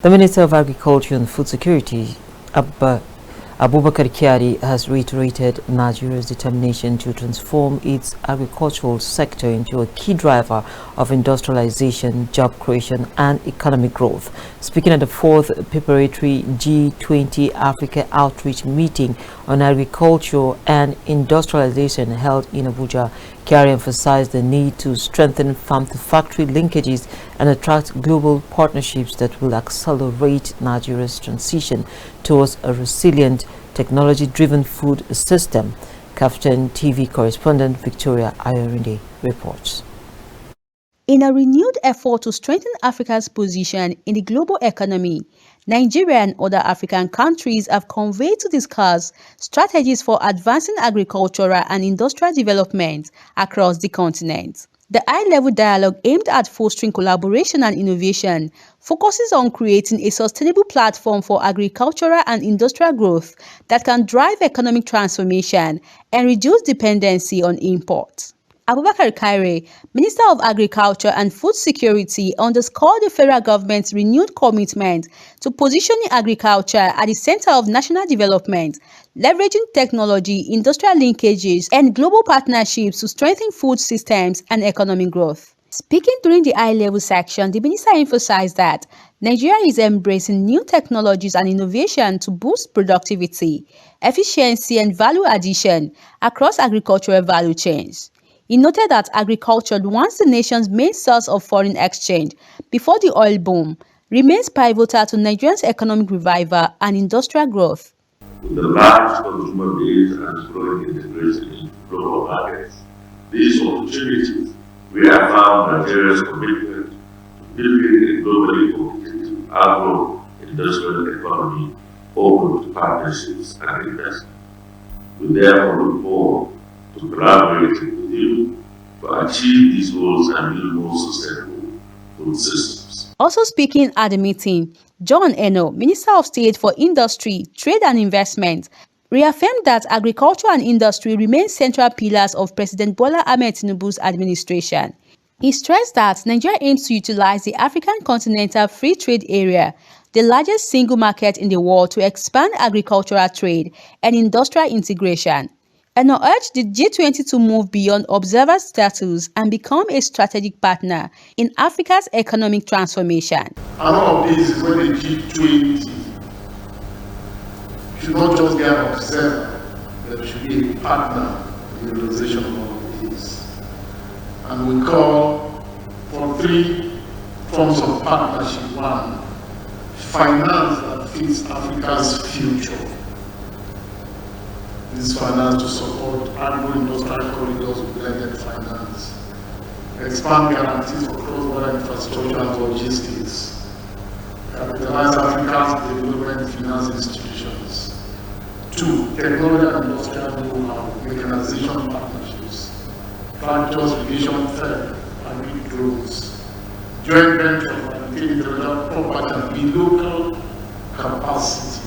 The Minister of Agriculture and Food Security, Abubakar Kyari, has reiterated Nigeria's determination to transform its agricultural sector into a key driver of industrialization, job creation, and economic growth. Speaking at the 4th Preparatory G20 Africa Outreach Meeting on Agriculture and Industrialization held in Abuja, Kyari emphasized the need to strengthen farm-to-factory linkages and attract global partnerships that will accelerate Nigeria's transition towards a resilient, technology-driven food system. Captain TV correspondent Victoria Ayorinde reports. In a renewed effort to strengthen Africa's position in the global economy, Nigeria and other African countries have convened to discuss strategies for advancing agricultural and industrial development across the continent. The high-level dialogue aimed at fostering collaboration and innovation focuses on creating a sustainable platform for agricultural and industrial growth that can drive economic transformation and reduce dependency on imports. Abubakar Kyari, Minister of Agriculture and Food Security, underscored the federal government's renewed commitment to positioning agriculture at the center of national development, leveraging technology, industrial linkages, and global partnerships to strengthen food systems and economic growth. Speaking during the high-level section, the minister emphasized that Nigeria is embracing new technologies and innovation to boost productivity, efficiency, and value addition across agricultural value chains. He noted that agriculture, once the nation's main source of foreign exchange before the oil boom, remains pivotal to Nigeria's economic revival and industrial growth. With the large consumer base and growing integration into global markets, these opportunities reaffirm Nigeria's commitment to building a globally competitive agro-industrial economy open to partnerships and investment. We therefore look forward to collaborating with you to achieve these goals and build more sustainable food systems. Also speaking at the meeting, John Eno, Minister of State for Industry, Trade and Investment, reaffirmed that agriculture and industry remain central pillars of President Bola Ahmed Tinubu's administration. He stressed that Nigeria aims to utilize the African Continental Free Trade Area, the largest single market in the world, to expand agricultural trade and industrial integration, and urged the G20 to move beyond observer status and become a strategic partner in Africa's economic transformation. And all of this is when the G20 should not just be an observer, but should be a partner in the realization of all of this. And we call for 3 forms of partnership. 1, finance that fits Africa's future. This finance to support agro-industrial corridors with blended finance, expand guarantees for cross-border infrastructure and logistics, capitalize Africa's development finance institutions. 2, technology and industrial know-how, mechanization partnerships, tractors, irrigation, thread, agri drones, joint venture and intellectual property and build local capacity.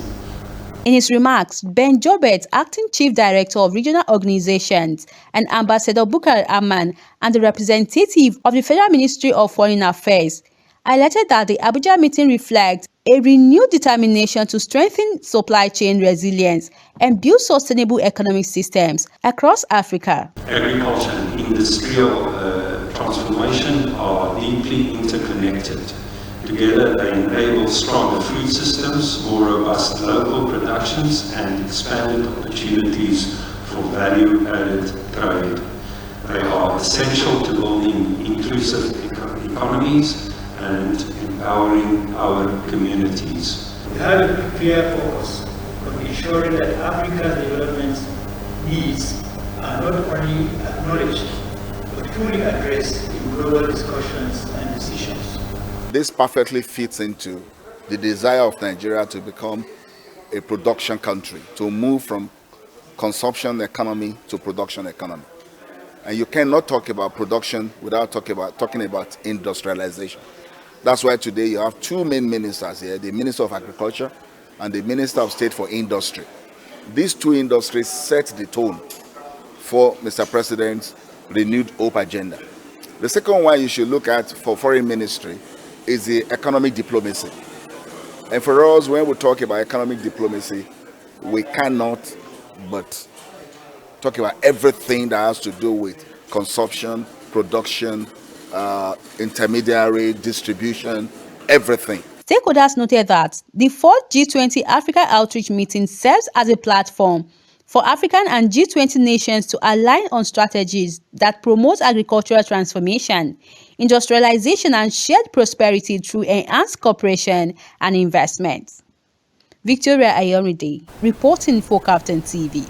In his remarks, Ben Jobert, Acting Chief Director of Regional Organizations, and Ambassador Bukar Aman, and the representative of the Federal Ministry of Foreign Affairs, highlighted that the Abuja meeting reflects a renewed determination to strengthen supply chain resilience and build sustainable economic systems across Africa. Agriculture and industrial transformation are deeply interconnected. Together, they enable stronger food systems, more robust local productions, and expanded opportunities for value-added trade. They are essential to building inclusive economies and empowering our communities. We have a clear focus on ensuring that Africa's development needs are not only acknowledged, but fully addressed in global discussions and decisions. This perfectly fits into the desire of Nigeria to become a production country, to move from consumption economy to production economy. And you cannot talk about production without talking about industrialization. That's why today you have 2 main ministers here, the Minister of Agriculture and the Minister of State for Industry. These 2 industries set the tone for Mr. President's renewed hope agenda. The second one you should look at for foreign ministry is the economic diplomacy. And for us, when we talk about economic diplomacy, we cannot but talk about everything that has to do with consumption, production, intermediary, distribution, everything. Stakeholders noted that the fourth G20 Africa Outreach Meeting serves as a platform for African and G20 nations to align on strategies that promote agricultural transformation, industrialization, and shared prosperity through enhanced cooperation and investment. Victoria Ayomide, reporting for Captain TV.